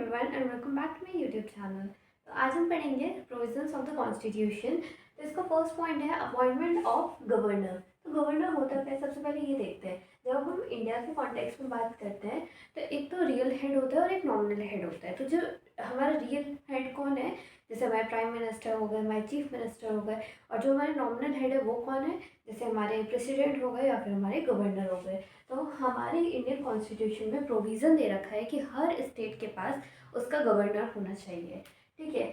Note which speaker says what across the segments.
Speaker 1: Everyone and welcome back to my YouTube channel. तो आज हम पढ़ेंगे प्रोविजंस ऑफ द कॉन्स्टिट्यूशन। तो इसका फर्स्ट पॉइंट है अपॉइंटमेंट ऑफ गवर्नर। तो गवर्नर होता है, सबसे पहले ये देखते हैं। जब हम इंडिया के कॉन्टेक्स्ट में बात करते हैं तो एक तो रियल हेड होता है और एक नॉमिनल हेड होता है। तो जो हमारा रियल हेड कौन है, जैसे हमारे प्राइम मिनिस्टर हो गए, हमारे चीफ मिनिस्टर हो गए, और जो हमारे नॉमिनल हेड है वो कौन है, जैसे हमारे प्रेसिडेंट हो गए या फिर हमारे गवर्नर हो गए। तो हमारे इंडियन कॉन्स्टिट्यूशन में प्रोविज़न दे रखा है कि हर स्टेट के पास उसका गवर्नर होना चाहिए। ठीक है,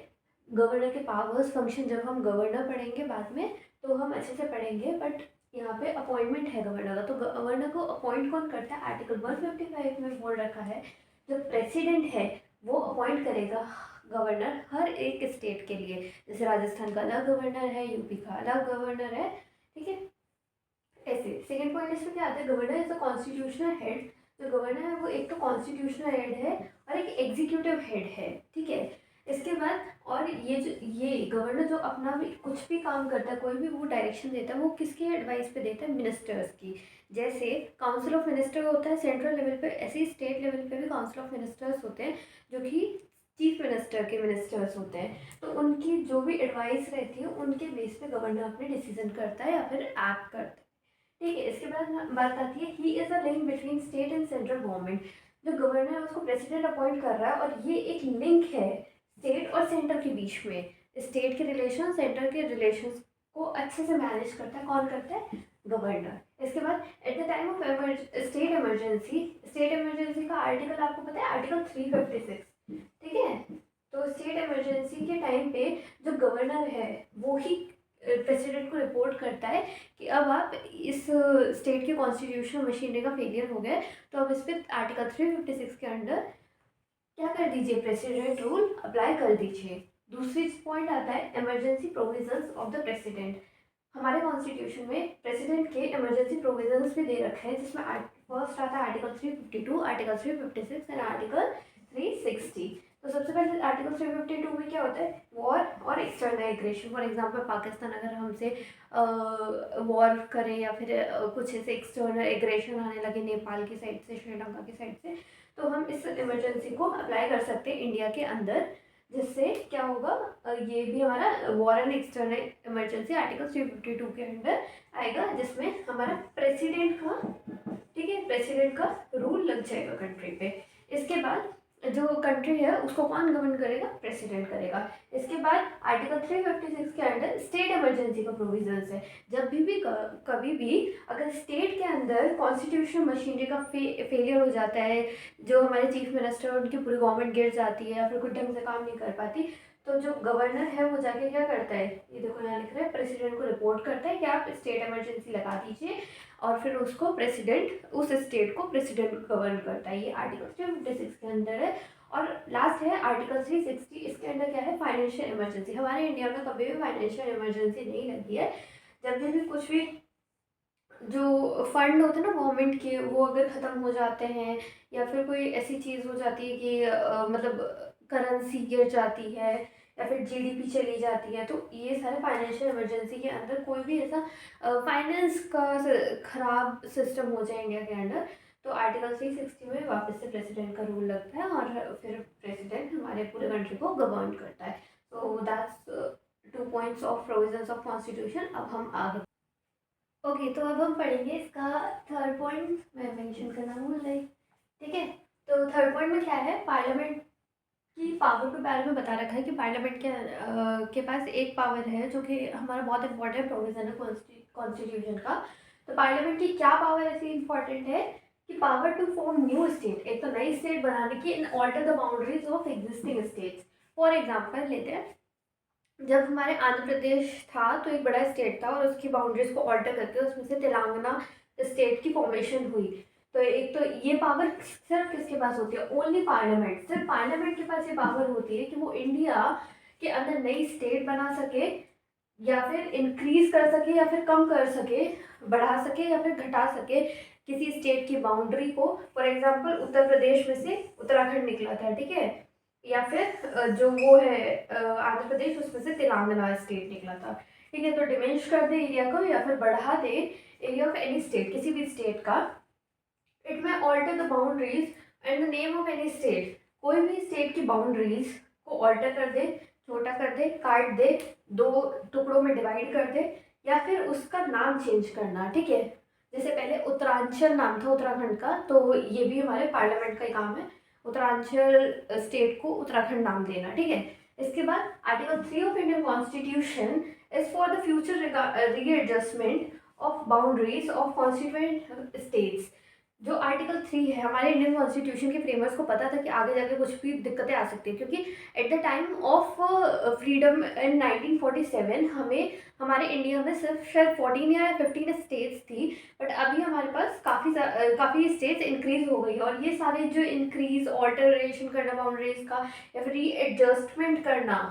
Speaker 1: गवर्नर के पावर्स, फंक्शन, जब हम गवर्नर पढ़ेंगे बाद में तो हम अच्छे से पढ़ेंगे, बट यहाँ पे अपॉइंटमेंट है गवर्नर का। तो गवर्नर को अपॉइंट कौन करता है, आर्टिकल 155 में बोल रखा है जो प्रेसिडेंट है वो अपॉइंट करेगा गवर्नर हर एक स्टेट के लिए। जैसे राजस्थान का अलग गवर्नर है, यूपी का अलग गवर्नर है। ठीक है, ऐसे सेकेंड पॉइंट इसमें क्या आता है, governor is the constitutional head. जो गवर्नर है वो एक तो कॉन्स्टिट्यूशनल हेड है और एक एग्जीक्यूटिव हेड है। ठीक है, इसके बाद और ये गवर्नर जो अपना भी कुछ भी काम करता है, कोई भी वो डायरेक्शन देता है, वो किसकी एडवाइस पे देता है, मिनिस्टर्स की। जैसे काउंसिल ऑफ मिनिस्टर होता है सेंट्रल लेवल पे, ऐसे ही स्टेट लेवल पे भी काउंसिल ऑफ मिनिस्टर्स होते हैं जो कि चीफ मिनिस्टर के मिनिस्टर्स होते हैं। तो उनकी जो भी एडवाइस रहती है उनके बेस पे गवर्नर अपने डिसीजन करता है या फिर एक्ट करता है। ठीक है, इसके बाद बात आती है he is a link between state and central government. जो गवर्नर है उसको प्रेसिडेंट अपॉइंट कर रहा है और ये एक लिंक है स्टेट और सेंटर के बीच में। स्टेट के रिलेशन, सेंटर के रिलेशन को अच्छे से मैनेज करता है, कौन करता है, गवर्नर। इसके बाद at the time of state emergency, state emergency का आर्टिकल आपको पता है, आर्टिकल 356। ठीक है, तो स्टेट इमरजेंसी के टाइम पे जो गवर्नर है वो ही प्रेसिडेंट को रिपोर्ट करता है कि अब आप इस स्टेट के कॉन्स्टिट्यूशनल मशीनरी का फेलियर हो गया है, तो अब इस पर आर्टिकल 356 के अंडर क्या कर दीजिए, प्रेसिडेंट रूल अप्लाई कर दीजिए। दूसरी पॉइंट आता है emergency provisions of the president. हमारे कॉन्स्टिट्यूशन में प्रेसिडेंट के इमरजेंसी प्रोविजंस भी दे रखे हैं, जिसमें फर्स्ट आता है आर्टिकल 352, आर्टिकल 356 एंड आर्टिकल 360। तो सबसे पहले आर्टिकल 352 में क्या होता है, वॉर और external aggression. For example Pakistan अगर हमसे वॉर करे या फिर कुछ ऐसे एक्सटर्नल एग्रेशन आने लगे नेपाल की साइड से, श्रीलंका की साइड से, तो हम इस इमरजेंसी को अप्लाई कर सकते हैं इंडिया के अंदर। जिससे क्या होगा, ये भी हमारा war and external emergency article 352 के अंडर आएगा, जिसमें हमारा प्रेसिडेंट का, ठीक है, प्रेसिडेंट का रूल लग जाएगा कंट्री पे। इसके बाद जो कंट्री है उसको कौन गवर्न करेगा, प्रेसिडेंट करेगा। इसके बाद आर्टिकल 356 के अंडर स्टेट इमरजेंसी का प्रोविजंस है। जब भी कभी भी अगर स्टेट के अंदर कॉन्स्टिट्यूशनल मशीनरी का फेलियर हो जाता है, जो हमारे चीफ मिनिस्टर उनकी पूरी गवर्नमेंट गिर जाती है या फिर कुछ ढंग से काम नहीं कर पाती, तो जो गवर्नर है वो जाके क्या करता है, ये देखो यहाँ लिख रहा है, प्रेसिडेंट को रिपोर्ट करता है कि आप स्टेट इमरजेंसी लगा दीजिए, और फिर उसको प्रेसिडेंट, उस स्टेट को प्रेसिडेंट गवर्न करता है। ये आर्टिकल 356 के अंदर है। और लास्ट है आर्टिकल 360, इसके अंदर क्या है, फाइनेंशियल इमरजेंसी। हमारे इंडिया में कभी भी फाइनेंशियल इमरजेंसी नहीं लगी है। जब भी कुछ भी जो फंड होते हैं ना गवर्नमेंट के, वो अगर ख़त्म हो जाते हैं या फिर कोई ऐसी चीज़ हो जाती है कि मतलब करेंसी गिर जाती है या फिर जीडीपी चली जाती है, तो ये सारे फाइनेंशियल इमरजेंसी के अंदर कोई भी ऐसा फाइनेंस का ख़राब सिस्टम हो जाए इंडिया के अंदर, तो आर्टिकल 360 में वापस से प्रेसिडेंट का रूल लगता है और फिर प्रेसिडेंट हमारे पूरे कंट्री को गवर्न करता है। So that's 2 points of provisions of constitution. अब हम आगे ओके, तो अब हम पढ़ेंगे इसका थर्ड पॉइंट, मैं मेंशन करना भूल गई। ठीक है, तो थर्ड पॉइंट में क्या है, पार्लियामेंट की पावर के बारे में बता रखा है कि पार्लियामेंट के पास एक पावर है जो कि हमारा बहुत इंपॉर्टेंट प्रोविजन है कॉन्स्टिट्यूशन का। तो पार्लियामेंट की क्या पावर ऐसी इंपॉर्टेंट है कि power to form new state, एक तो नई स्टेट बनाने की, in alter the boundaries of existing states. For example लेते हैं, जब हमारे आंध्र प्रदेश था तो एक बड़ा स्टेट था और उसकी बाउंड्रीज को ऑल्टर करके उसमें से तेलंगाना स्टेट की फॉर्मेशन हुई। तो एक तो ये पावर सिर्फ किसके पास होती है, ओनली पार्लियामेंट, सिर्फ पार्लियामेंट के पास ये पावर होती है कि वो इंडिया के अंदर नई स्टेट बना सके या फिर इंक्रीज कर सके या फिर कम कर सके, बढ़ा सके या फिर घटा सके किसी स्टेट की बाउंड्री को। फॉर एग्जाम्पल उत्तर प्रदेश में से उत्तराखंड निकला था, ठीक है, या फिर जो वो है आंध्र प्रदेश, उसमें से तेलंगाना स्टेट निकला था। ठीक है, तो डिमेंश कर दे एरिया को या फिर बढ़ा दे एरिया ऑफ एनी स्टेट, किसी भी स्टेट का। It may alter the boundaries and the name of any state, कोई भी स्टेट की बाउंड्रीज को ऑल्टर कर दे, छोटा कर दे, काट दे, दो टुकड़ों में डिवाइड कर दे, या फिर उसका नाम चेंज करना, ठीक है। जैसे पहले उत्तरांचल नाम था उत्तराखंड का, तो ये भी हमारे पार्लियामेंट का ही काम है, उत्तरांचल स्टेट को उत्तराखंड नाम देना, ठीक है। इसके बाद article 3 of Indian constitution is for the future readjustment of boundaries of constituent states. जो आर्टिकल 3 है हमारे इंडियन कॉन्स्टिट्यूशन के फ्रेमर्स को पता था कि आगे जाके कुछ भी दिक्कतें आ सकती हैं, क्योंकि at the time of freedom इन 1947 हमें हमारे इंडिया में सिर्फ शायद 14 या 15 स्टेट्स थी, बट अभी हमारे पास काफ़ी स्टेट्स इंक्रीज हो गई, और ये सारे जो इंक्रीज ऑल्टरेशन करना बाउंड्रीज का या फिर रीएडजस्टमेंट करना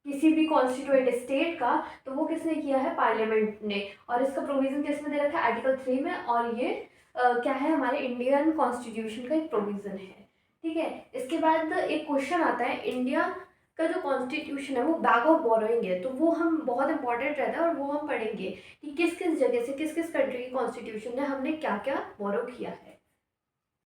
Speaker 1: किसी भी कॉन्स्टिट्यूएंट स्टेट का, तो वो किसने किया है, पार्लियामेंट ने। और इसका प्रोविजन किसमें दे रखा है, आर्टिकल 3 में, और ये क्या है, हमारे इंडियन कॉन्स्टिट्यूशन का एक प्रोविज़न है, ठीक है। इसके बाद एक क्वेश्चन आता है, इंडिया का जो कॉन्स्टिट्यूशन है वो बैग ऑफ बोरोइंग है, तो वो हम बहुत इंपॉर्टेंट रहता है, और वो हम पढ़ेंगे कि किस किस जगह से किस किस कंट्री की कॉन्स्टिट्यूशन ने हमने क्या क्या बोरो किया है।